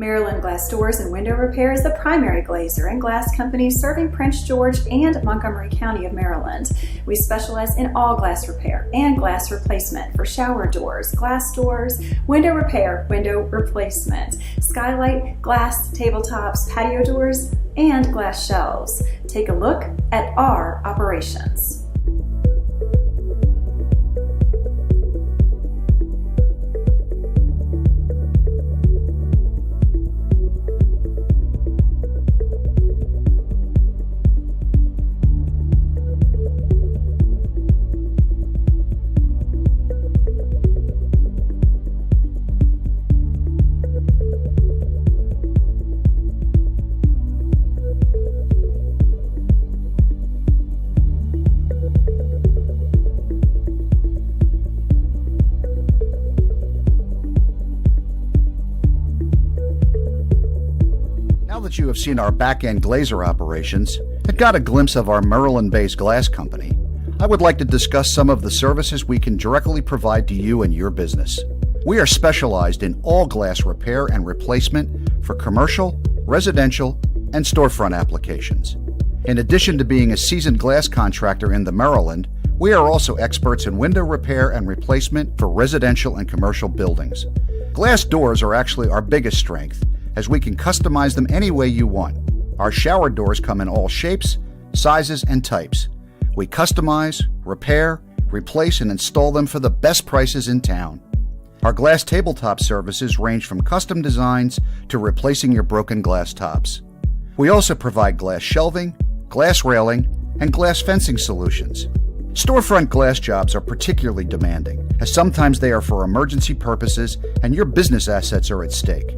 Maryland Glass Doors and Window Repair is the primary glazer and glass company serving Prince George and Montgomery County of Maryland. We specialize in all glass repair and glass replacement for shower doors, glass doors, window repair, window replacement, skylight, glass tabletops, patio doors, and glass shelves. Take a look at our operations. Now that you have seen our back-end glazer operations and got a glimpse of our Maryland-based glass company, I would like to discuss some of the services we can directly provide to you and your business. We are specialized in all glass repair and replacement for commercial, residential, and storefront applications. In addition to being a seasoned glass contractor in the Maryland, we are also experts in window repair and replacement for residential and commercial buildings. Glass doors are actually our biggest strength, as we can customize them any way you want. Our shower doors come in all shapes, sizes, and types. We customize, repair, replace, and install them for the best prices in town. Our glass tabletop services range from custom designs to replacing your broken glass tops. We also provide glass shelving, glass railing, and glass fencing solutions. Storefront glass jobs are particularly demanding, as sometimes they are for emergency purposes and your business assets are at stake.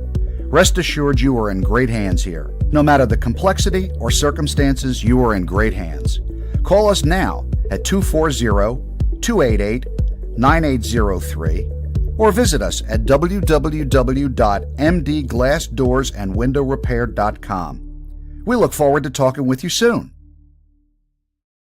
Rest assured you are in great hands here. No matter the complexity or circumstances, you are in great hands. Call us now at 240-288-9803 or visit us at www.mdglassdoorsandwindowrepair.com. We look forward to talking with you soon.